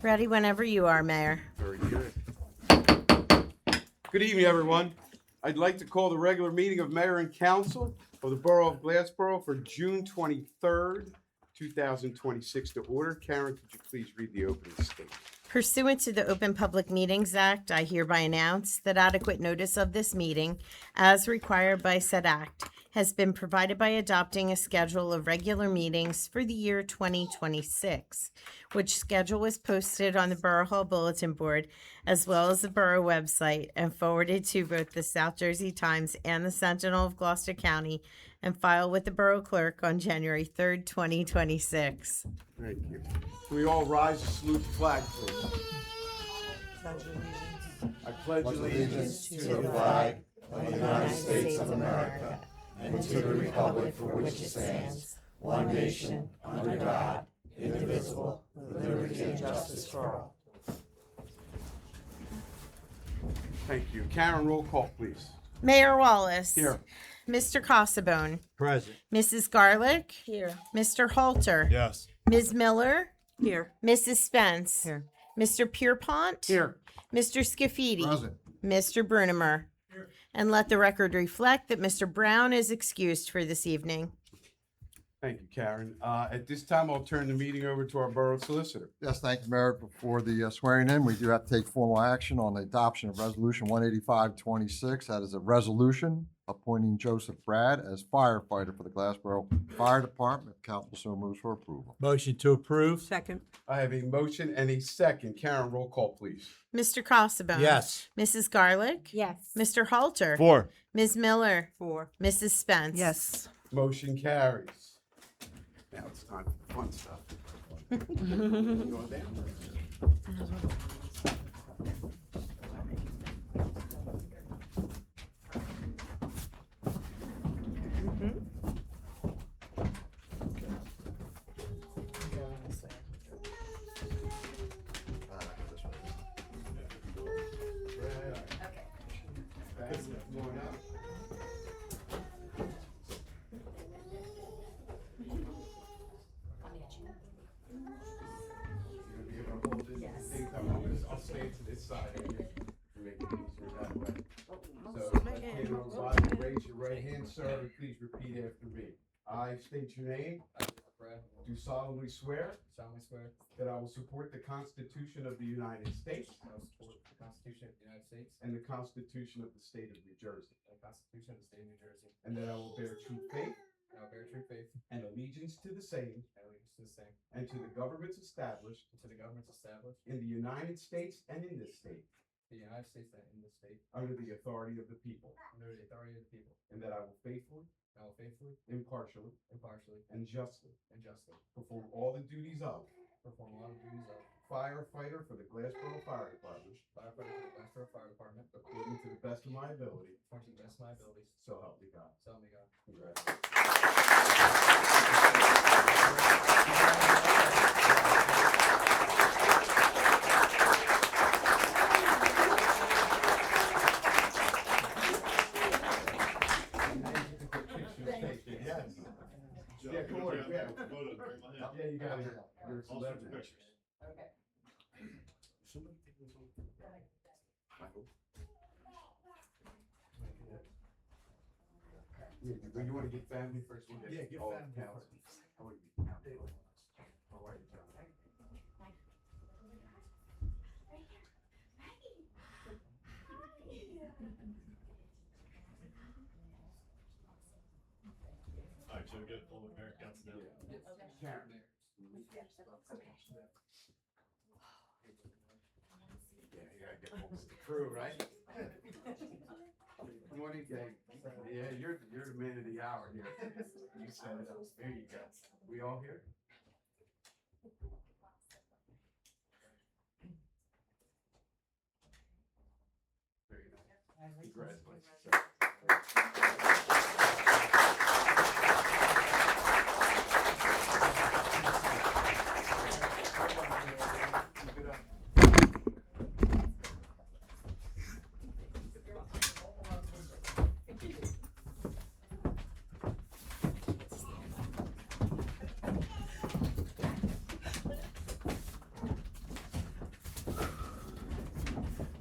Ready whenever you are, Mayor. Very good. Good evening, everyone. I'd like to call the regular meeting of Mayor and Council of the Borough of Glassboro for June 23rd, 2026 to order. Karen, could you please read the opening statement? Pursuant to the Open Public Meetings Act, I hereby announce that adequate notice of this meeting, as required by said act, has been provided by adopting a schedule of regular meetings for the year 2026, which schedule was posted on the Borough Hall Bulletin Board as well as the Borough website and forwarded to both the South Jersey Times and the Sentinel of Gloucester County and filed with the Borough Clerk on January 3rd, 2026. Thank you. Can we all rise and salute the flag, please? I pledge allegiance To the flag of the United States of America and to the republic for which it stands, one nation, under God, indivisible, with liberty and justice for all. Thank you. Karen, roll call, please. Mayor Wallace. Here. Mr. Cossabone. Present. Mrs. Garlick. Here. Mr. Halter. Yes. Ms. Miller. Here. Mrs. Spence. Here. Mr. Pierpont. Here. Mr. Scafidi. Present. Mr. Brunimer. And let the record reflect that Mr. Brown is excused for this evening. Thank you, Karen. At this time, I'll turn the meeting over to our Borough Solicitor. Yes, thank you, Mayor. Before the swearing in, we do have to take formal action on the adoption of Resolution 18526. That is a resolution appointing Joseph Brad as firefighter for the Glassboro Fire Department. If council so moves for approval. Motion to approve? Second. I have a motion and a second. Karen, roll call, please. Mr. Cossabone. Yes. Mrs. Garlick. Yes. Mr. Halter. 4. Ms. Miller. 4. Mrs. Spence. Yes. Motion carries. Now it's time for the fun stuff. Going down. I'll stay to this side here to make it easier that way. So, raise your right hand, sir, and please repeat after me. I state your name. Do solemnly swear that I will support the Constitution of the United States I will support the Constitution of the United States and the Constitution of the State of New Jersey, and the Constitution of the State of New Jersey, and that I will bear true faith and I will bear true faith and allegiance to the same and allegiance to the same, and to the governments established and to the governments established in the United States and in this state in the United States and in this state, under the authority of the people, under the authority of the people, and that I will faithfully, and I will faithfully, impartially, impartially, and justly and justly perform all the duties of perform all the duties of firefighter for the Glassboro Fire Department firefighter for the Glassboro Fire Department according to the best of my ability, according to the best of my abilities, so help me God. so help me God. Congratulations. Yeah, come on, yeah. Yeah, you got it. You're a celebrity. Yeah, you want to get family first? We'll get all the counts. I want to get family. All right, John. All right, so we get all the mayor counts now. Karen. Yeah, you gotta get most of the crew, right? Morning, gang. Yeah, you're the man of the hour here. You set it up. There you go. We all here? Very nice. Congratulations.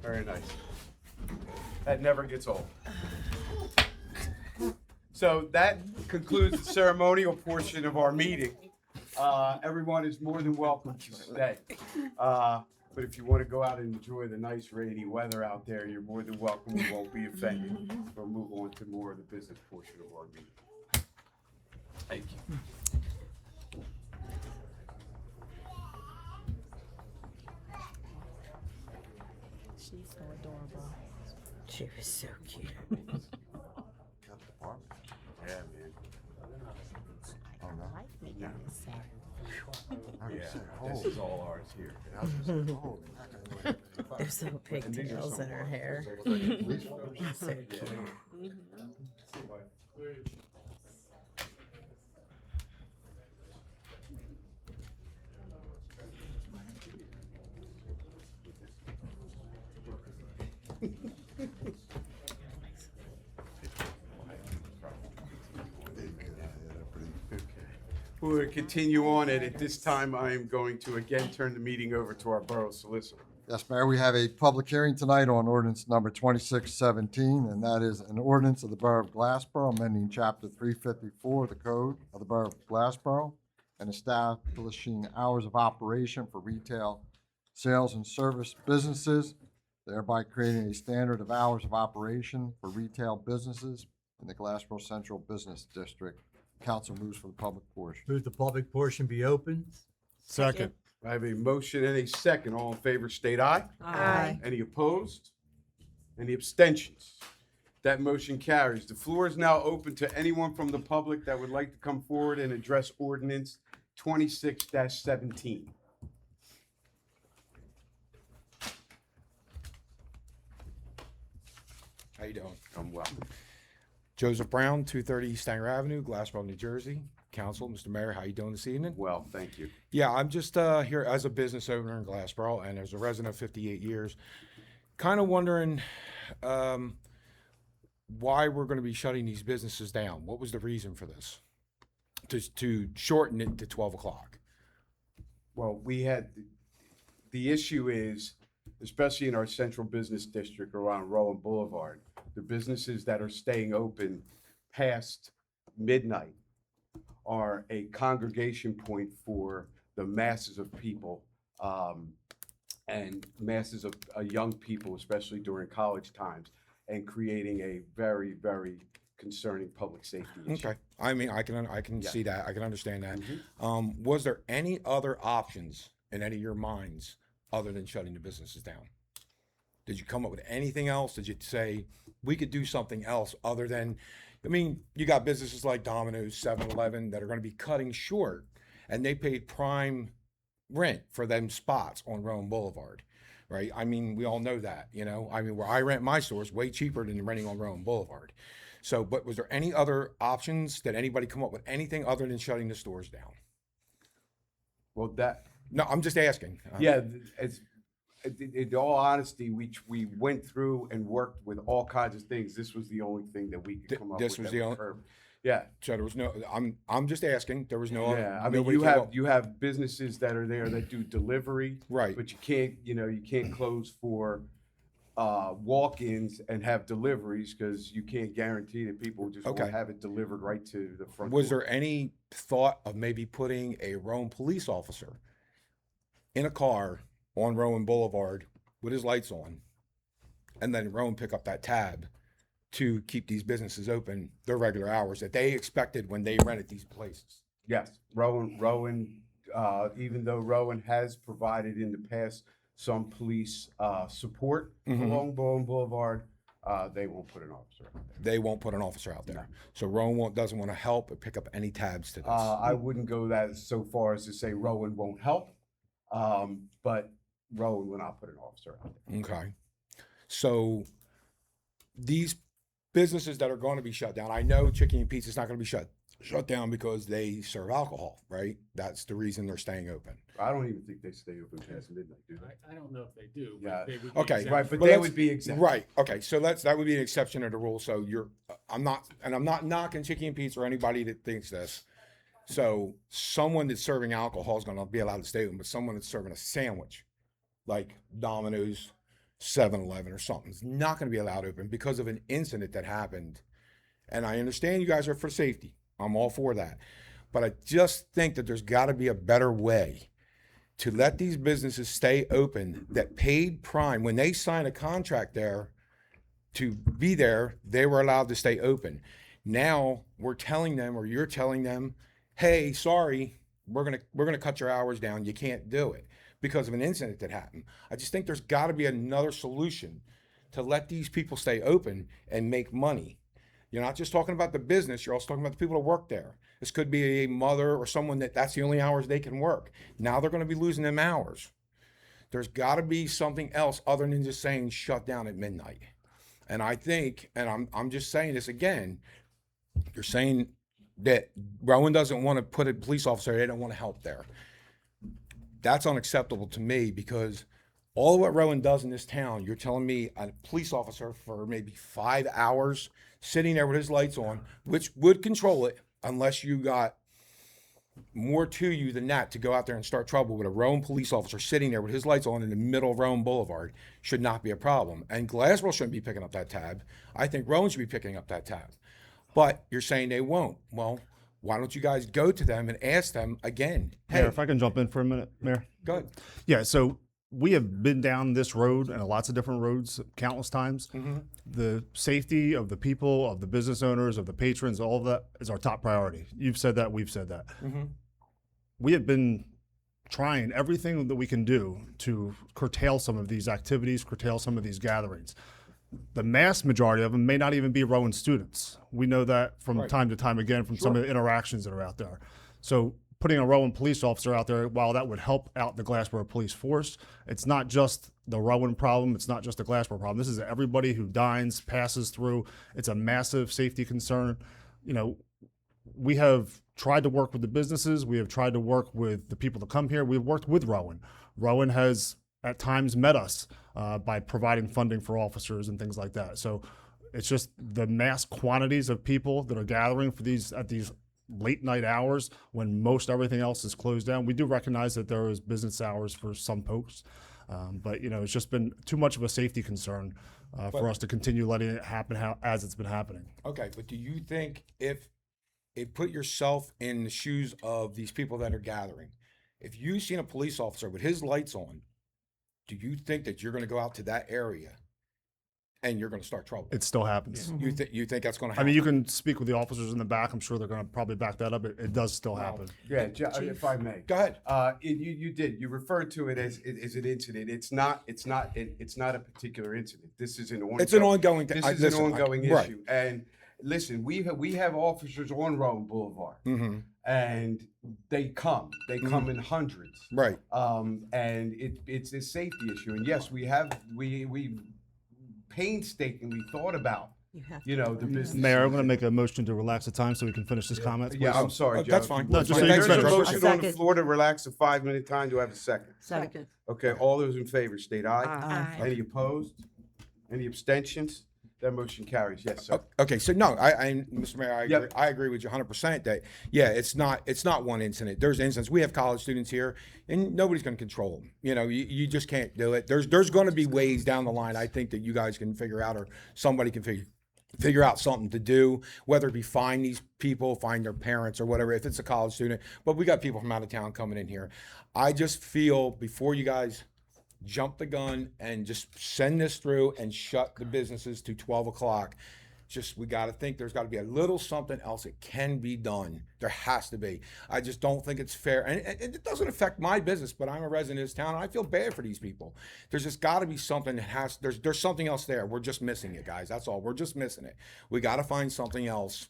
Very nice. That never gets old. So that concludes the ceremonial portion of our meeting. Everyone is more than welcome to stay. But if you want to go out and enjoy the nice rainy weather out there, you're more than welcome. We won't be offended. We'll move on to more of the business portion of our meeting. Thank you. She's so adorable. She was so cute. Yeah, man. Oh, no. I like making Yeah. this sound. I was Yeah, saying, this holy- is all ours here. I was just saying, holy mackerel. There's little And these are pigtails some in her of hair. ours. So cute. We're going to continue on, and at this time, I am going to again turn the meeting over to our borough solicitor. Yes, Mayor, we have a public hearing tonight on ordinance number 2617, and that is an ordinance of the Borough of Glassboro amending Chapter 354 of the Code of the Borough of Glassboro and establishing hours of operation for retail sales and service businesses, thereby creating a standard of hours of operation for retail businesses in the Glassboro Central Business District. Council moves for the public portion. Move the public portion be open. Second. I have a motion and a second. All in favor, state aye. Aye. Any opposed? Any abstentions? That motion carries. The floor is now open to anyone from the public that would like to come forward and address ordinance 26-17. How you doing? Come well. Joseph Brown, 230 Stanger Avenue, Glassboro, New Jersey. Council, Mr. Mayor, how you doing this evening? Well, thank you. Yeah, I'm just here as a business owner in Glassboro and as a resident of 58 years. Kind of wondering why we're going to be shutting these businesses down. What was the reason for this? To shorten it to 12 o'clock. Well, we had, the issue is, especially in our central business district around Rowan Boulevard, the businesses that are staying open past midnight are a congregation point for the masses of people, and masses of young people, especially during college times, and creating a very, very concerning public safety issue. Okay. I mean, I can Yeah. see that. I can understand that. Mhm. Was there any other options in any of your minds other than shutting the businesses down? Did you come up with anything else? Did you say we could do something else other than, I mean, you got businesses like Domino's, 7-Eleven that are going to be cutting short, and they paid prime rent for them spots on Rowan Boulevard, right? I mean, we all know that, you know? I mean, where I rent my store is way cheaper than renting on Rowan Boulevard. So, but was there any other options? Did anybody come up with anything other than shutting the stores down? Well, that, No, I'm just asking. yeah, in all honesty, we went through and worked with all kinds of things. This was the only thing that we could Th- come up this with. was that the would only- curb. Yeah, So there was no, I'm just asking. There was no other. yeah. I mean, nobody you came have, up- you have businesses that are there that do delivery. Right. But you can't, you can't close for walk-ins and have deliveries because you can't guarantee that people just won't Okay. have it delivered right to the front Was door. there any thought of maybe putting a Rowan police officer in a car on Rowan Boulevard with his lights on, and then Rowan pick up that tab to keep these businesses open their regular hours that they expected when they rented these places? Yes, Rowan, even though Rowan has provided in the past some police support Mhm. along Rowan Boulevard, they won't put an officer out there. They won't put an officer out there. So Rowan doesn't want to help or pick up any tabs to this. I wouldn't go that so far as to say Rowan won't help, but Rowan will not put an officer out there. Okay. So these businesses that are going to be shut down. I know Chicken and Pizza's not going to be shut down because they serve alcohol, right? That's the reason they're staying open. I don't even think they stay open past midnight, do they? I don't know if they do, Yeah. but they would be Okay. exempt. Right, but But they let's- would be exempt. Right. Okay. So that would be an exception to the rule. So I'm not knocking Chicken and Pizza or anybody that thinks this. So someone that's serving alcohol is going to be allowed to stay open, but someone that's serving a sandwich, like Domino's, 7-Eleven or something, is not going to be allowed open because of an incident that happened. And I understand you guys are for safety. I'm all for that. But I just think that there's got to be a better way to let these businesses stay open that paid Prime. When they sign a contract there to be there, they were allowed to stay open. Now we're telling them, or you're telling them, hey, sorry, we're gonna cut your hours down. You can't do it because of an incident that happened. I just think there's got to be another solution to let these people stay open and make money. You're not just talking about the business, you're also talking about the people that work there. This could be a mother or someone that's the only hours they can work. Now they're going to be losing them hours. There's got to be something else other than just saying shut down at midnight. And I think, and I'm just saying this again, you're saying that Rowan doesn't want to put a police officer, they don't want to help there. That's unacceptable to me because all of what Rowan does in this town, you're telling me a police officer for maybe 5 hours sitting there with his lights on, which would control it unless you got more to you than that to go out there and start trouble with a Rowan police officer sitting there with his lights on in the middle of Rowan Boulevard should not be a problem. And Glassboro shouldn't be picking up that tab. I think Rowan should be picking up that tab. But you're saying they won't. Well, why don't you guys go to them and ask them again? Hey, Mayor, if I can jump in for a minute, Mayor. go ahead. Yeah, so we have been down this road and lots of different roads countless times. The safety of the people, of the business owners, of the patrons, all of that is our top priority. You've said that, we've said that. We have been trying everything that we can do to curtail some of these activities, curtail some of these gatherings. The mass majority of them may not even be Rowan students. We know that from Right. time to time again from some of the interactions that are out there. So putting a Rowan police officer out there, while that would help out the Glassboro police force, it's not just the Rowan problem. It's not just the Glassboro problem. This is everybody who dines, passes through. It's a massive safety concern. You know, we have tried to work with the businesses. We have tried to work with the people that come here. We've worked with Rowan. Rowan has at times met us by providing funding for officers and things like that. So it's just the mass quantities of people that are gathering for these at these late night hours when most everything else is closed down. We do recognize that there is business hours for some folks, but you know it's just been too much of a safety concern for us to continue letting it happen as it's been happening. Okay, but do you think if put yourself in the shoes of these people that are gathering, if you've seen a police officer with his lights on, do you think that you're going to go out to that area and you're going to start trouble? It still happens. You think that's going to I happen? mean, you can speak with the officers in the back. I'm sure they're going to probably back that up. It does still Wow. happen. Yeah, if I may. Go ahead. You referred to it as an incident. It's not a particular incident. This is an ongoing. It's an ongoing thing. This is an ongoing right. issue. And listen, we have officers on Rowan Boulevard, Mm-hmm. and they come in hundreds. Right. And it's a safety issue. And yes, we painstakingly thought about the business. Mayor, I'm going to make a motion to relax the time so we can finish this comment. Yeah, please. I'm sorry, Joe. That's fine. No, just so There's you can a finish. motion on the Second. floor to relax a 5-minute time. Do I have a second? Second. Okay, all those in favor state aye. Aye. Any opposed? Any abstentions? That motion carries. Yes, sir. Okay, so no, Mr. Mayor, I agree. Yep. I agree with you 100% that it's not one incident. There's incidents. We have college students here, and nobody's going to control them. You know, you just can't do it. There's going to be ways down the line. I think that you guys can figure out, or somebody can figure out something to do, whether it be find these people, find their parents or whatever, if it's a college student. But we got people from out of town coming in here. I just feel before you guys jump the gun and just send this through and shut the businesses to 12 o'clock. We got to think there's got to be a little something else that can be done. There has to be. I just don't think it's fair. And it doesn't affect my business, but I'm a resident of this town and I feel bad for these people. There's just got to be something there's something else there. We're just missing it, guys. That's all. We're just missing it. We got to find something else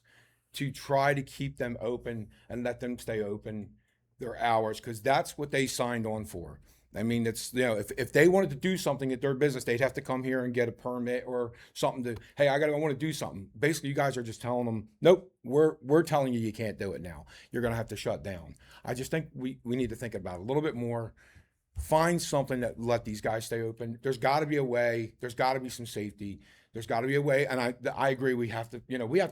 to try to keep them open and let them stay open their hours, because that's what they signed on for. I mean, it's, you know, if they wanted to do something at their business, they'd have to come here and get a permit or something to, hey, I want to do something. Basically, you guys are just telling them, nope, we're telling you can't do it now. You're going to have to shut down. I just think we need to think about it a little bit more. Find something that let these guys stay open. There's got to be a way. There's got to be some safety. There's got to be a way. And I agree. We have to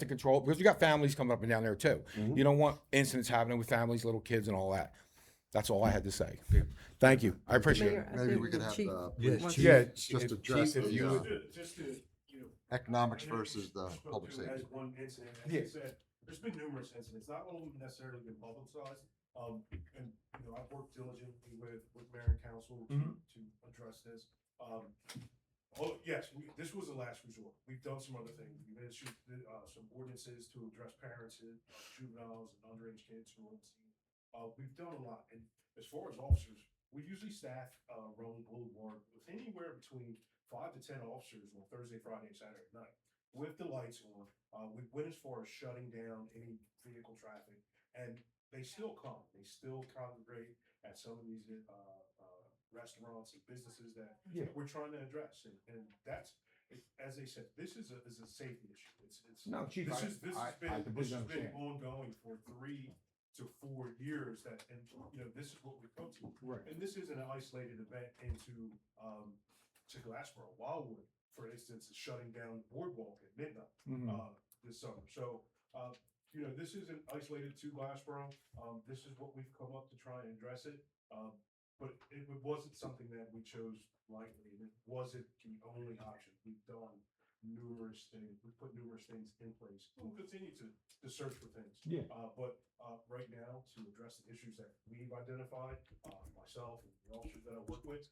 control it because we got families coming up and down there too. You don't want incidents happening with families, little kids and all that. That's all I had to say. Thank you. I appreciate it. Maybe we could have the Yeah, police Chief. chief Yeah, just address Chief, if you the would- Just to, you know. economics I know you versus the spoke public to it safety. as one incident, as Yeah. you said, there's been numerous incidents, not all of them necessarily been publicized. And, you know, I've worked diligently with mayor and council to address this. Oh, yes, this was a last resort. We've done some other things. We've issued, some ordinances to address parents of juveniles and underage kids who are on scene. We've done a lot. And as far as officers, we usually staff, Roland Boulevard with anywhere between 5 to 10 officers on Thursday, Friday, and Saturday night with the lights on. We went as far as shutting down any vehicle traffic, and they still come. They still congregate at some of these restaurants and businesses that we're trying to address. And that's, as they said, this is a safety issue. It's No, Chief, this I has been completely understand. ongoing for 3 to 4 years. That, and you know, this is what we come to. Right. And this isn't an isolated event into to Glassboro. Wildwood, for instance, is shutting down Boardwalk at midnight this summer. So you know, this isn't isolated to Glassboro. This is what we've come up to try and address it. But it wasn't something that we chose lightly, and it wasn't the only option. We've done numerous things. We've put numerous things in place. We'll continue to search for things. Yeah. But right now, to address the issues that we've identified, myself and the officers that I work with,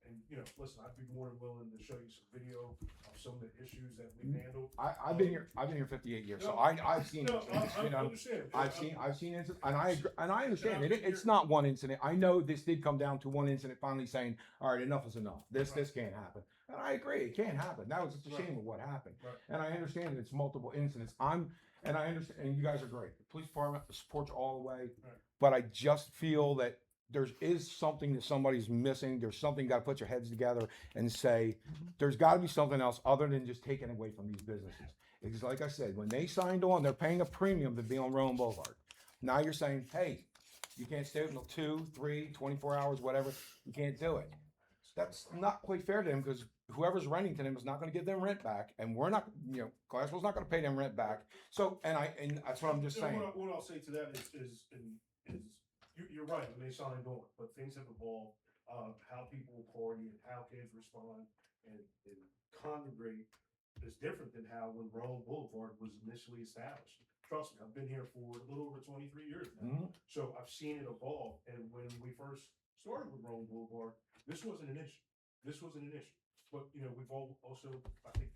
and you know, listen, I'd be more than willing to show you some video of some of the issues that we've handled. I've been here 58 years, so No, I've seen, No, you I know, understand. I've seen incidents, and I understand it. It's not one incident. I know this did come down to one incident finally saying, all right, enough is enough. This can't happen. And I agree, it can't happen. That was just a shame of what happened. Right. And I understand it's multiple incidents. And I understand, and you guys are great. The police department supports you all the way. Right. But I just feel that there is something that somebody's missing. There's something you got to put your heads together and say, there's got to be something else other than just taking away from these businesses. Because like I said, when they signed on, they're paying a premium to be on Rowan Boulevard. Now you're saying, hey, you can't stay until 2, 3, 24 hours, whatever. You can't do it. That's not quite fair to them because whoever's renting to them is not going to give them rent back, and we're not, you know, Glassboro's not going to pay them rent back. So, and that's what I'm just saying. What I'll say to that is you're right when they signed on, but things have evolved. How people party and how kids respond and congregate is different than how when Roland Boulevard was initially established. Trust me, I've been here for a little over 23 years now, so I've seen it evolve. And when we first started with Roland Boulevard, this wasn't an issue. But you know, we've also, I think,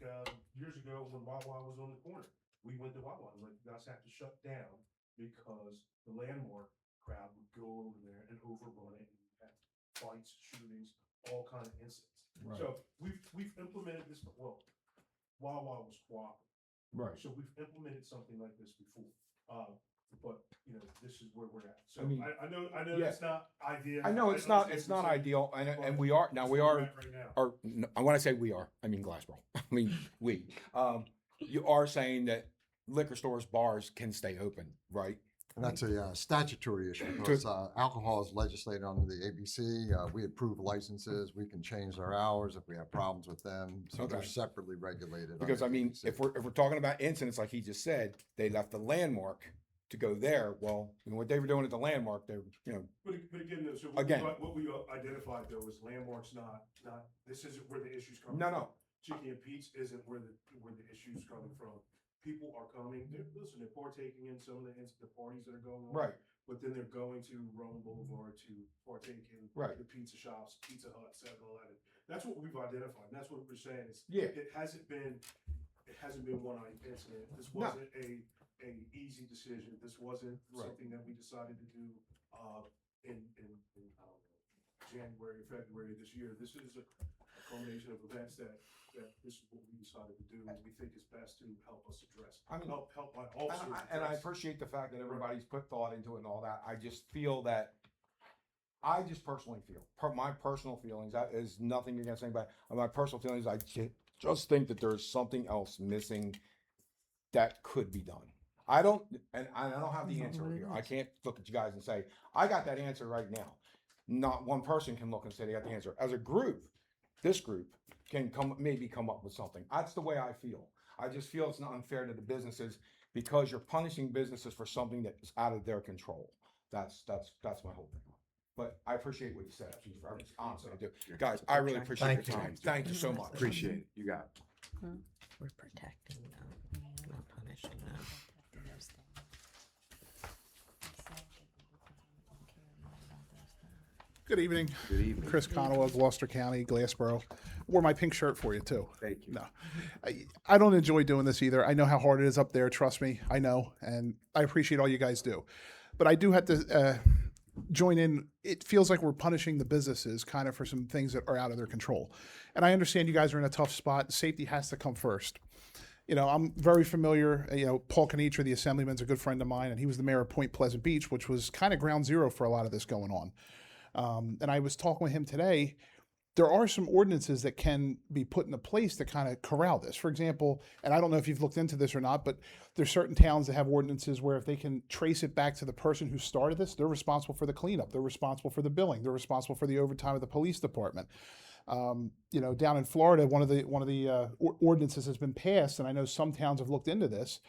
years ago when Wawa was on the corner, we went to Wawa and like, you guys have to shut down because the landmark crowd would go over there and overrun it, and have fights, shootings, all kind of incidents. Right. So we've implemented this. Well, Wawa was cooperative, Right. so we've implemented something like this before. But you know, this is where we're at. So I mean, I know yeah. it's not ideal. I know it's not ideal, and we are now. We are. Right now. Or no, when I say we are, I mean Glassboro. I mean we. You are saying that liquor stores, bars can stay open, right? And that's a statutory issue because alcohol is legislated under the ABC. We approve licenses. We can change their hours if we have problems with them. So they're Okay. separately regulated. Because I under the mean, ABC. if we're talking about incidents like he just said, they left the landmark to go there. Well, you know, what they were doing at the landmark, they were, you know, But again, though, so Again. what we identified though is landmarks not, this isn't where the issue's coming No, from. no. Chicken and Pete's isn't where the issue's coming from. People are coming, they're partaking in some of the parties that are going on. Right. But then they're going to Rowan Boulevard to partake in Right. the pizza shops, Pizza Hut, 7-Eleven. That's what we've identified, and that's what we're saying is, Yeah. it hasn't been one incident. This No. wasn't a easy decision. This wasn't Right. something that we decided to do in I don't know, January, February this year. This is a combination of events that this is what we decided to do, and we think is best to help us address. I mean, help my officers and I address. appreciate the fact that everybody's put thought into it and all that. I just feel that I just personally feel, my personal feelings, that is nothing against anybody. My personal feelings, I just think that there's something else missing that could be done. I don't have the answer here. I can't look at you guys and say, I got that answer right now. Not one person can look and say they got the answer. As a group, this group can maybe come up with something. That's the way I feel. I just feel it's not unfair to the businesses because you're punishing businesses for something that is out of their control. That's my whole thing. But I appreciate what you said. Honestly, I do. Guys, I really appreciate your time. Thank you so much. Appreciate it. You got it. We're protecting them, not punishing them. Good evening. Good evening. Chris Conoway, Gloucester County, Glassboro. Wore my pink shirt for you too. Thank you. No, I don't enjoy doing this either. I know how hard it is up there. Trust me, I know, and I appreciate all you guys do. But I do have to join in. It feels like we're punishing the businesses kind of for some things that are out of their control. And I understand you guys are in a tough spot. Safety has to come first. You know, I'm very familiar. You know, Paul Canitra, the assemblyman's a good friend of mine, and he was the mayor of Point Pleasant Beach, which was kind of ground zero for a lot of this going on. And I was talking with him today. There are some ordinances that can be put into place to kind of corral this. For example, and I don't know if you've looked into this or not, but there's certain towns that have ordinances where if they can trace it back to the person who started this, they're responsible for the cleanup, they're responsible for the billing, they're responsible for the overtime of the police department. You know, down in Florida, one of the ordinances has been passed, and I know some towns have looked into this.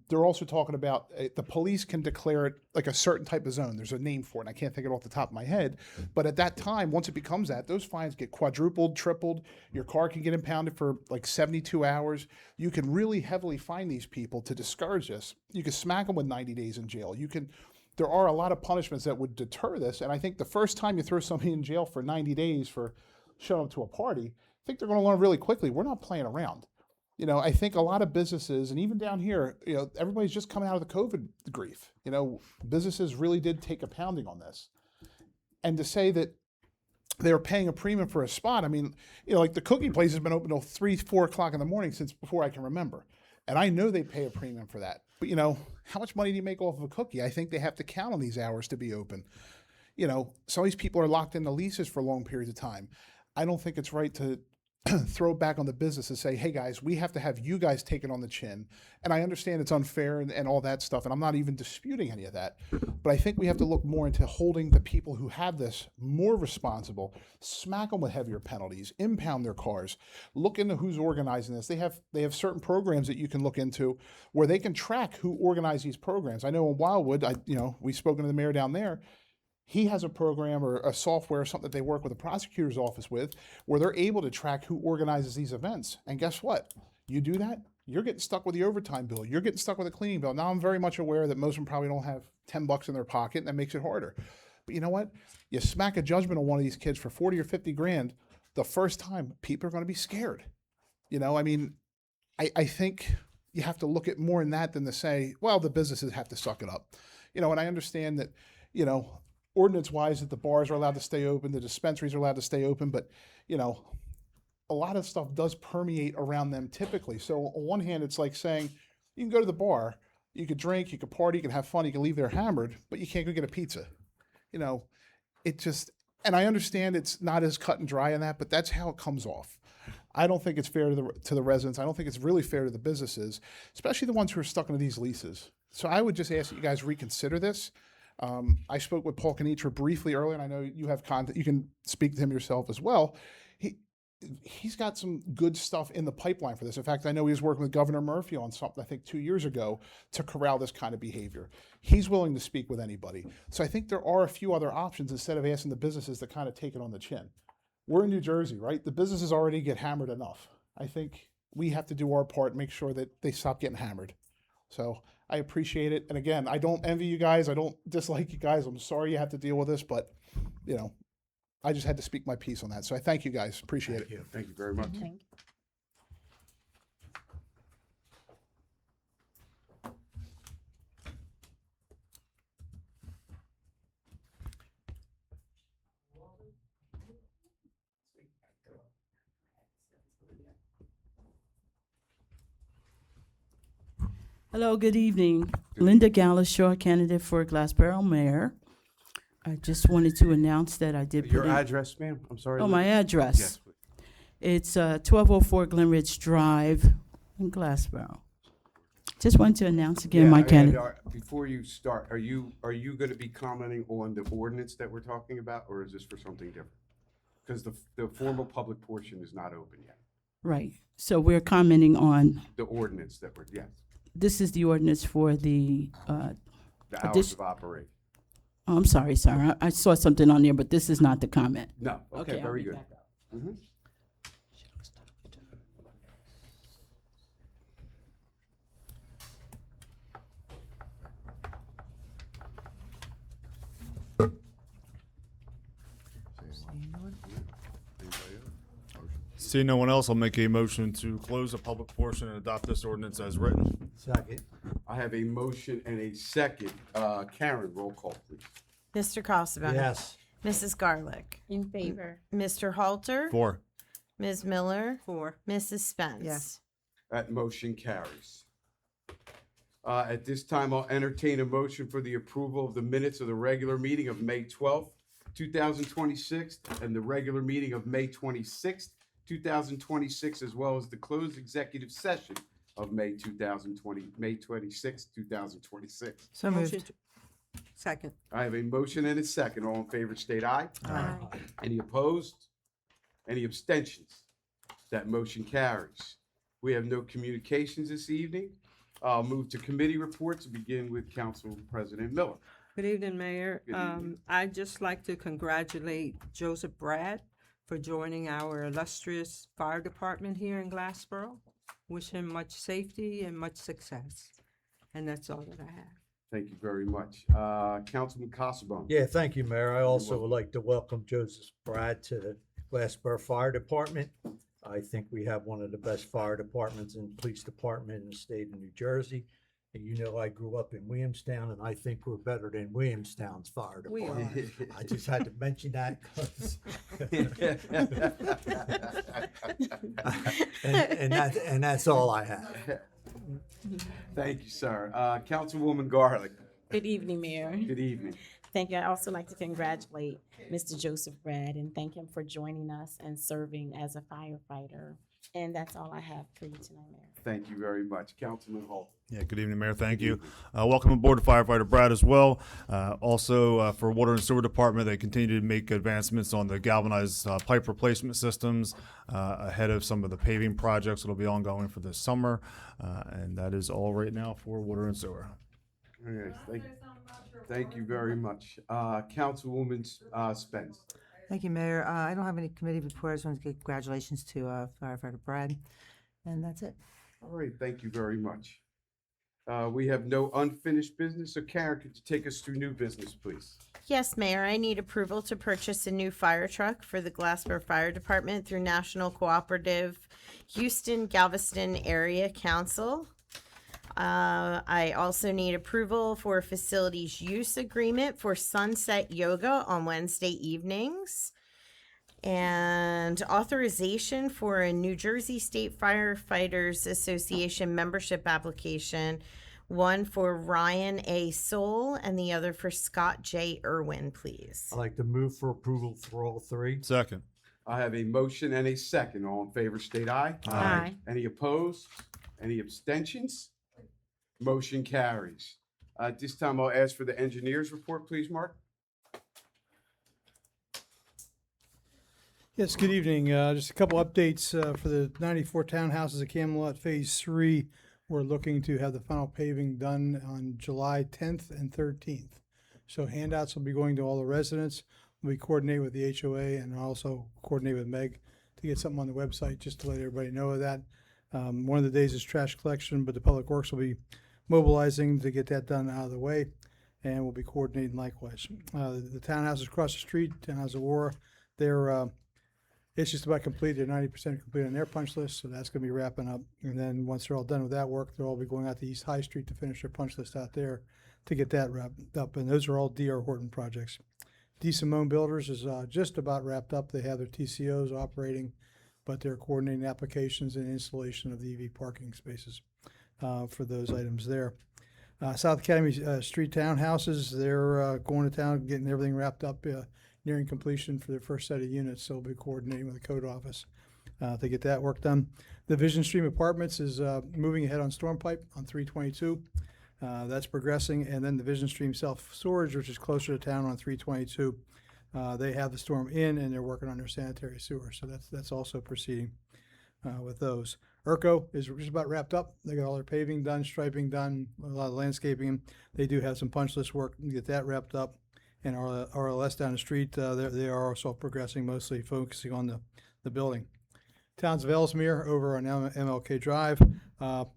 They're also talking about the police can declare it like a certain type of zone. There's a name for it, and I can't think of it off the top of my head. But at that time, once it becomes that, those fines get quadrupled, tripled. Your car can get impounded for like 72 hours. You can really heavily fine these people to discourage this. You can smack them with 90 days in jail. There are a lot of punishments that would deter this. And I think the first time you throw somebody in jail for 90 days for showing up to a party, I think they're going to learn really quickly. We're not playing around. You know, I think a lot of businesses, and even down here, you know, everybody's just coming out of the COVID grief. You know, businesses really did take a pounding on this. And to say that they were paying a premium for a spot, I mean, you know, like the cookie place has been open till 3, 4 o'clock in the morning since before I can remember. And I know they pay a premium for that. But, you know, how much money do you make off of a cookie? I think they have to count on these hours to be open. You know, some of these people are locked into leases for long periods of time. I don't think it's right to throw it back on the business and say, hey guys, we have to have you guys take it on the chin. And I understand it's unfair and all that stuff, and I'm not even disputing any of that. But I think we have to look more into holding the people who have this more responsible, smack them with heavier penalties, impound their cars, look into who's organizing this. They have certain programs that you can look into where they can track who organized these programs. I know in Wildwood, we've spoken to the mayor down there. He has a program or a software or something that they work with the prosecutor's office with where they're able to track who organizes these events. And guess what? You do that, you're getting stuck with the overtime bill. You're getting stuck with a cleaning bill. Now, I'm very much aware that most of them probably don't have $10 in their pocket, and that makes it harder. But you know what? You smack a judgment on one of these kids for 40 or 50 grand, the first time, people are going to be scared. You know, I mean, I think you have to look at more in that than to say, well, the businesses have to suck it up. You know, and I understand that, you know, ordinance-wise that the bars are allowed to stay open, the dispensaries are allowed to stay open, but, you know, a lot of stuff does permeate around them typically. So on one hand, it's like saying, you can go to the bar, you could drink, you could party, you can have fun, you can leave there hammered, but you can't go get a pizza. You know, it just, and I understand it's not as cut and dry in that, but that's how it comes off. I don't think it's fair to the residents. I don't think it's really fair to the businesses, especially the ones who are stuck into these leases. So I would just ask that you guys reconsider this. I spoke with Paul Canitra briefly earlier, and I know you have contact. You can speak to him yourself as well. He's got some good stuff in the pipeline for this. In fact, I know he was working with Governor Murphy on something, I think 2 years ago, to corral this kind of behavior. He's willing to speak with anybody. So I think there are a few other options instead of asking the businesses to kind of take it on the chin. We're in New Jersey, right? The businesses already get hammered enough. I think we have to do our part and make sure that they stop getting hammered. So I appreciate it. And again, I don't envy you guys. I don't dislike you guys. I'm sorry you have to deal with this, but, you know, I just had to speak my piece on that. So I thank you guys. Appreciate it. Thank you very much. Hello, good evening. Linda Gallishaw, candidate for Glassboro Mayor. I just wanted to announce that I did Your put in, address, ma'am? I'm sorry. oh, Lou. my address. Yes, please. It's 1204 Glenridge Drive in Glassboro. Just wanted to announce again my and, candidate. before you start, are you going to be commenting on the ordinance that we're talking about, or is this for something different? Because the formal public portion is not open yet. Right. So we're commenting on, The ordinance that we're, yes, this is the ordinance for the, the hours Addition- of operation. oh, I'm sorry, sir. I saw something on there, but this is not the comment. No, okay, I'll very be good. back up. Mhm. Seeing no one else, I'll make a motion to close the public portion and adopt this ordinance as written. Second. I have a motion and a second. Karen, roll call, please. Mr. Casabon? Yes. Mrs. Garlick? In favor. Mr. Halter? 4. Ms. Miller? 4. Mrs. Spence? Yes. That motion carries. At this time, I'll entertain a motion for the approval of the minutes of the regular meeting of May 12th, 2026, and the regular meeting of May 26th, 2026, as well as the closed executive session of May 26th, 2026. So moved. Second. I have a motion and a second. All in favor, state aye. Aye. Any opposed? Any abstentions? That motion carries. We have no communications this evening. I'll move to committee reports and begin with Council President Miller. Good evening, Mayor. Good evening. I'd just like to congratulate Joseph Brad for joining our illustrious fire department here in Glassboro. Wish him much safety and much success. And that's all that I have. Thank you very much. Councilman Casabon. Yeah, thank you, Mayor. I also welcome. would like to welcome Joseph Brad to the Glassboro Fire Department. I think we have one of the best fire departments and police department in the state of New Jersey. And you know, I grew up in Williamstown, and I think we're better than Williamstown's fire We department. I just had to mention that 'cause and that's all I have. Thank you, sir. Councilwoman Garlick. Good evening, Mayor. Good evening. Thank you. I also like to congratulate Mr. Joseph Brad and thank him for joining us and serving as a firefighter. And that's all I have for you tonight, Mayor. Thank you very much. Councilman Holt. Yeah, good evening, Mayor. Thank you. Welcome aboard to Firefighter Brad as well. Also, for Water and Sewer Department, they continue to make advancements on the galvanized pipe replacement systems ahead of some of the paving projects that'll be ongoing for this summer. And that is all right now for Water and Sewer. Okay, thank you very much. Councilwoman Spence. Thank you, Mayor. I don't have any committee reports. I want to give congratulations to firefighter Brad, and that's it. All right, thank you very much. We have no unfinished business. So Karen, could you take us through new business, please? Yes, Mayor, I need approval to purchase a new fire truck for the Glassboro Fire Department through National Cooperative Houston Galveston Area Council. I also need approval for a facilities use agreement for Sunset Yoga on Wednesday evenings. And authorization for a New Jersey State Firefighters Association membership application, one for Ryan A. Soul and the other for Scott J. Irwin, please. I'd like to move for approval for all three. Second. I have a motion and a second. All in favor, state aye. Aye. Any opposed? Any abstentions? Motion carries. At this time, I'll ask for the engineer's report, please, Mark. Yes, good evening. Just a couple updates for the 94 townhouses at Camelot Phase 3. We're looking to have the final paving done on July 10th and 13th. So handouts will be going to all the residents. We coordinate with the HOA and also coordinate with Meg to get something on the website just to let everybody know of that. One of the days is trash collection, but the Public Works will be mobilizing to get that done out of the way, and we'll be coordinating likewise. The townhouses across the street, Townhouse Aurora, they're it's just about complete. They're 90% complete on their punch list, so that's going to be wrapping up. And then once they're all done with that work, they'll all be going out to East High Street to finish their punch list out there to get that wrapped up. And those are all D.R. Horton projects. D. Simone Builders is just about wrapped up. They have their TCOs operating, but they're coordinating applications and installation of the EV parking spaces for those items there. South Academy Street townhouses, they're going to town, getting everything wrapped up, nearing completion for their first set of units. So we'll be coordinating with the code office to get that work done. The Vision Stream Apartments is moving ahead on storm pipe on 322. That's progressing. And then the Vision Stream self-storage, which is closer to town on 322. They have the storm in, and they're working on their sanitary sewer. So that's also proceeding with those. Urco is just about wrapped up. They got all their paving done, striping done, a lot of landscaping. They do have some punch list work to get that wrapped up. And RLS down the street, they are also progressing, mostly focusing on the building. Towns of Ellesmere over on MLK Drive,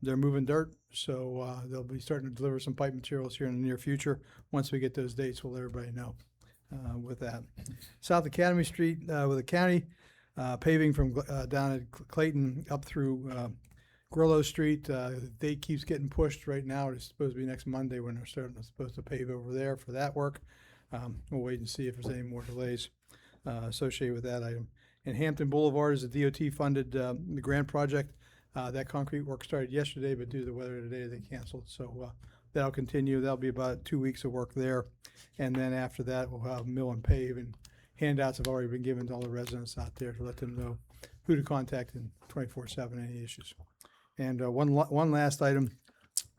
they're moving dirt, so they'll be starting to deliver some pipe materials here in the near future. Once we get those dates, we'll let everybody know with that. South Academy Street with the county, paving from down at Clayton up through Grillo Street. The date keeps getting pushed. Right now it's supposed to be next Monday when they're supposed to pave over there for that work. We'll wait and see if there's any more delays associated with that item. And Hampton Boulevard is a DOT funded the grant project. That concrete work started yesterday, but due to the weather today, they canceled. So that'll continue. That'll be about 2 weeks of work there. And then after that, we'll have mill and pave, and handouts have already been given to all the residents out there to let them know who to contact in 24/7, any issues. And one last item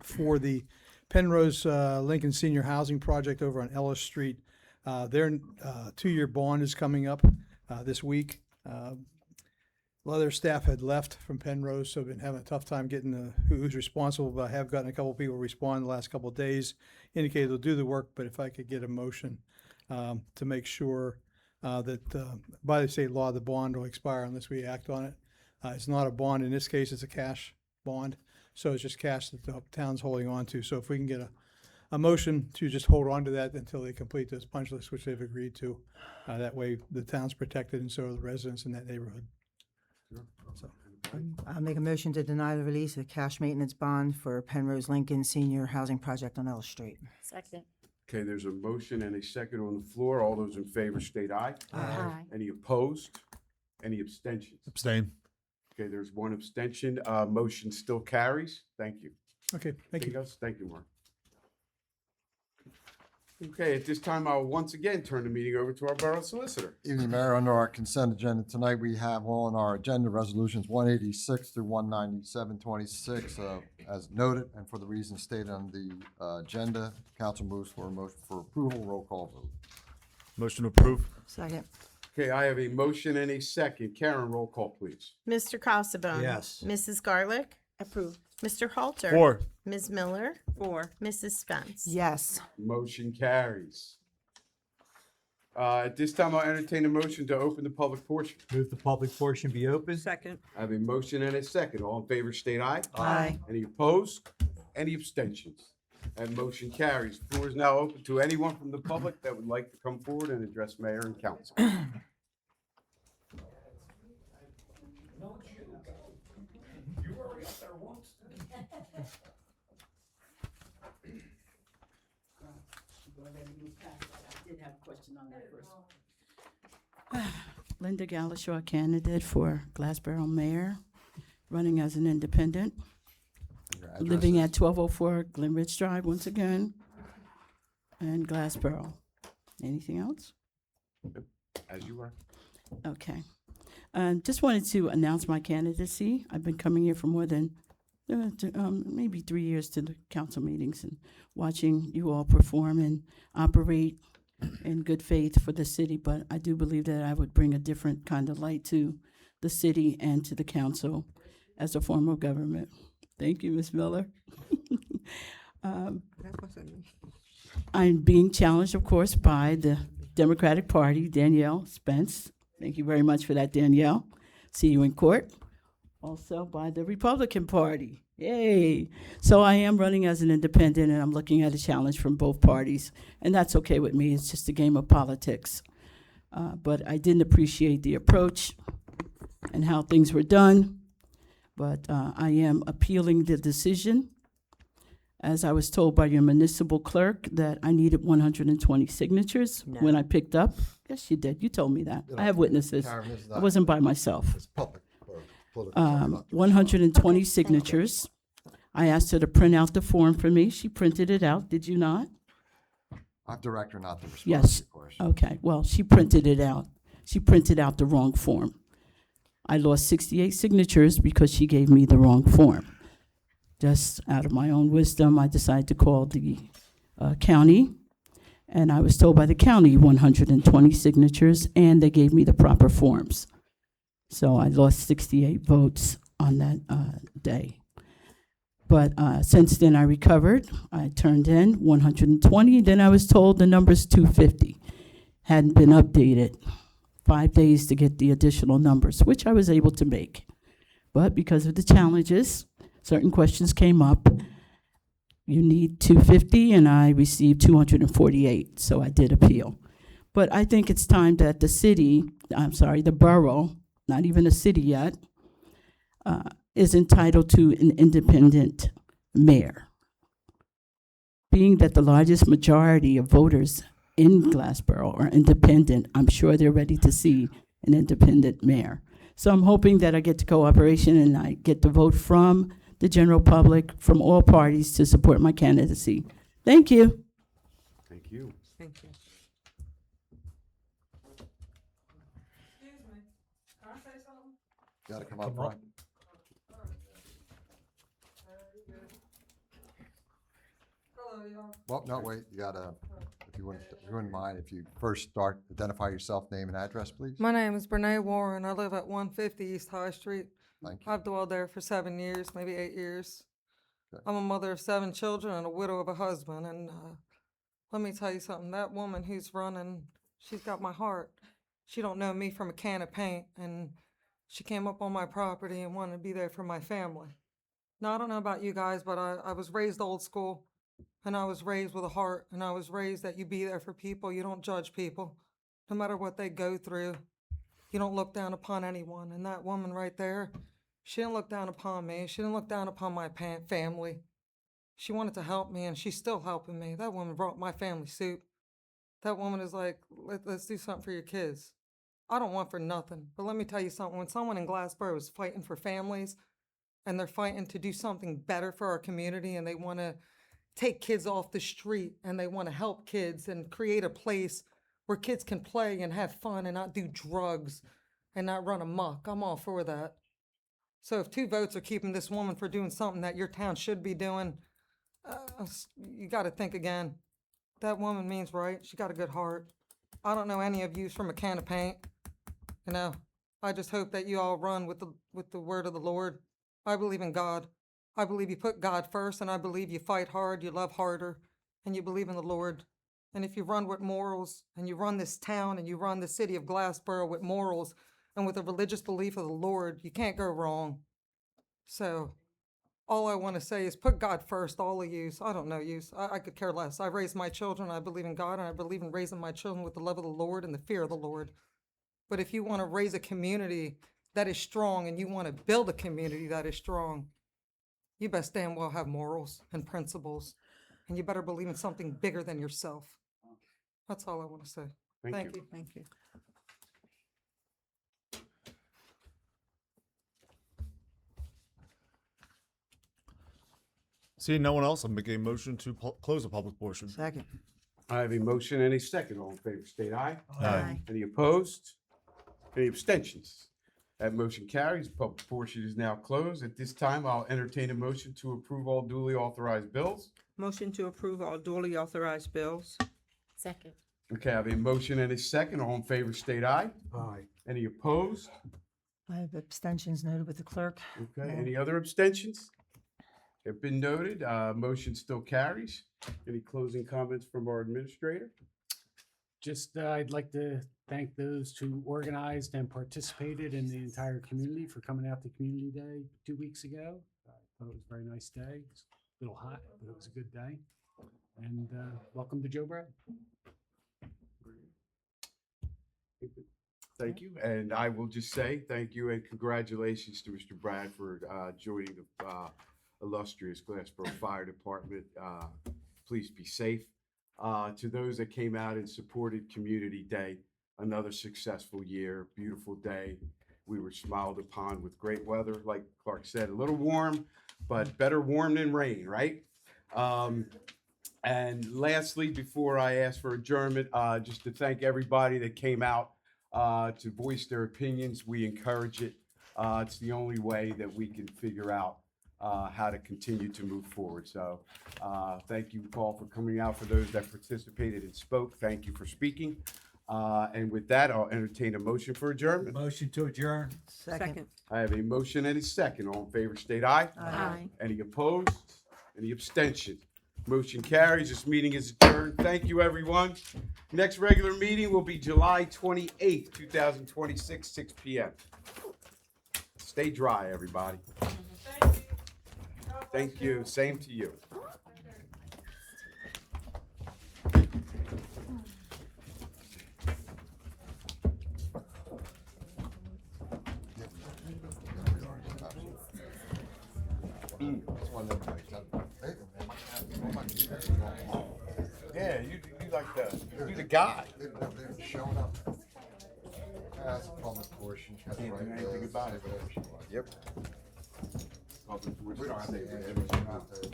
for the Penrose Lincoln Senior Housing Project over on Ellis Street. Their 2-year bond is coming up this week. A lot of their staff had left from Penrose, so been having a tough time getting who's responsible, but I have gotten a couple people respond the last couple of days, indicated they'll do the work, but if I could get a motion to make sure that by the state law, the bond will expire unless we act on it. It's not a bond. In this case, it's a cash bond, so it's just cash that the town's holding on to. So if we can get a motion to just hold on to that until they complete those punch lists, which they've agreed to, that way the town's protected and so are the residents in that neighborhood. So, I'll make a motion to deny the release of cash maintenance bond for Penrose Lincoln Senior Housing Project on Ellis Street. Second. Okay, there's a motion and a second on the floor. All those in favor state aye. Aye. Any opposed? Any abstentions? Abstain. Okay, there's one abstention. Motion still carries. Thank you. okay, thank you. Anything else? Thank you, Mark. Okay, at this time, I'll once again turn the meeting over to our Borough Solicitor. Evening, Mayor. Under our consent agenda tonight, we have on our agenda resolutions 186 through 19726, as noted, and for the reasons stated on the agenda, council moves for a motion for approval. Roll call vote. Motion to approve. Second. Okay, I have a motion and a second. Karen, roll call, please. Mr. Casabone? Yes. Mrs. Garlick? Approved. Mr. Halter? 4. Ms. Miller? 4. Mrs. Spence? Yes. Motion carries. At this time, I'll entertain a motion to open the public portion. Move the public portion be open. Second. I have a motion and a second. All in favor, state aye. Aye. Any opposed? Any abstentions? That motion carries. Floor is now open to anyone from the public that would like to come forward and address mayor and council. Linda Galashaw, candidate for Glassboro Mayor, running as an independent, Your address living is- at 1204 Glen Ridge Drive once again, and Glassboro. Anything else? As you were. Okay. Just wanted to announce my candidacy. I've been coming here for more than maybe 3 years to the council meetings and watching you all perform and operate in good faith for the city. But I do believe that I would bring a different kind of light to the city and to the council as a form of government. Thank you, Ms. Miller. That wasn't me. I'm being challenged, of course, by the Democratic Party, Danielle Spence. Thank you very much for that, Danielle. See you in court. Also by the Republican Party. Yay. So I am running as an independent, and I'm looking at a challenge from both parties. And that's okay with me. It's just a game of politics. But I didn't appreciate the approach and how things were done. But I am appealing the decision. As I was told by your municipal clerk that I needed 120 signatures No. when I picked up. Yes, you did. You told me that. I have witnesses. Karen, this is I not- wasn't by myself. It's public. or political, not- 120 signatures. I asked her to print out the form for me. She printed it out. Did you not? I've direct her not to respond to Yes. your question. Okay, well, she printed it out. She printed out the wrong form. I lost 68 signatures because she gave me the wrong form. Just out of my own wisdom, I decided to call the county, and I was told by the county 120 signatures, and they gave me the proper forms. So I lost 68 votes on that day. But since then, I recovered. I turned in 120. Then I was told the number's 250. Hadn't been updated. 5 days to get the additional numbers, which I was able to make. But because of the challenges, certain questions came up. You need 250, and I received 248, so I did appeal. But I think it's time that the borough, not even a city yet, is entitled to an independent mayor. Being that the largest majority of voters in Glassboro are independent, I'm sure they're ready to see an independent mayor. So I'm hoping that I get the cooperation and I get the vote from the general public, from all parties to support my candidacy. Thank you. Thank you. Thank you. Gotta come up front. Well, no, wait, you gotta, if you wouldn't mind, if you first start, identify yourself, name and address, please. My name is Brene Warren. I live at 150 East High Street. Thank you. I've dwelled there for 7 years, maybe 8 years. Okay. I'm a mother of 7 children and a widow of a husband. And let me tell you something, that woman who's running, she's got my heart. She don't know me from a can of paint, and she came up on my property and wanted to be there for my family. Now, I don't know about you guys, but I was raised old school, and I was raised with a heart, and I was raised that you be there for people. You don't judge people, no matter what they go through. You don't look down upon anyone. And that woman right there, she didn't look down upon me. She didn't look down upon my family. She wanted to help me, and she's still helping me. That woman brought my family soup. That woman is like, let's do something for your kids. I don't want for nothing. But let me tell you something. When someone in Glassboro is fighting for families, and they're fighting to do something better for our community, and they want to take kids off the street, and they want to help kids and create a place where kids can play and have fun and not do drugs and not run amok, I'm all for that. So if 2 votes are keeping this woman for doing something that your town should be doing, you got to think again. That woman means right. She got a good heart. I don't know any of you from a can of paint. You know, I just hope that you all run with the word of the Lord. I believe in God. I believe you put God first, and I believe you fight hard, you love harder, and you believe in the Lord. And if you run with morals, and you run this town, and you run the city of Glassboro with morals, and with a religious belief of the Lord, you can't go wrong. So all I want to say is put God first, all of you. I don't know you. I could care less. I raised my children. I believe in God, and I believe in raising my children with the love of the Lord and the fear of the Lord. But if you want to raise a community that is strong, and you want to build a community that is strong, you best damn well have morals and principles, and you better believe in something bigger than yourself. That's all I want to say. Thank you. Thank you. Seeing no one else, I'm making a motion to close the public portion. Second. I have a motion and a second. All in favor, state aye. Aye. Any opposed? Any abstentions? That motion carries. The public portion is now closed. At this time, I'll entertain a motion to approve all duly authorized bills. Motion to approve all duly authorized bills. Second. Okay, I have a motion and a second. All in favor, state aye. Aye. Any opposed? I have abstentions noted with the clerk. Okay, No. any other abstentions? Have been noted. Motion still carries. Any closing comments from our administrator? Just, I'd like to thank those who organized and participated in the entire community for coming out to Community Day 2 weeks ago. I thought it was a very nice day. It's a little hot, but it was a good day. And welcome to Joe Brad. Thank you. And I will just say thank you and congratulations to Mr. Bradford joining the illustrious Glassboro Fire Department. Please be safe. To those that came out and supported Community Day, another successful year, beautiful day. We were smiled upon with great weather, like Clark said, a little warm, but better warm than rain, right? And lastly, before I ask for adjournment, just to thank everybody that came out to voice their opinions. We encourage it. It's the only way that we can figure out how to continue to move forward. So thank you, Paul, for coming out. For those that participated and spoke, thank you for speaking. And with that, I'll entertain a motion for adjournment. Motion to adjourn. Second. I have a motion and a second. All in favor, state aye. Aye. Any opposed? Any abstention? Motion carries. This meeting is adjourned. Thank you, everyone. Next regular meeting will be July 28th, 2026, 6 p.m. Stay dry, everybody. Thank you. Same to you. Yeah, you like the guy. They're showing up. That's a public portion. Can't do anything about it. Yep. Public We don't have portion. to, we don't have to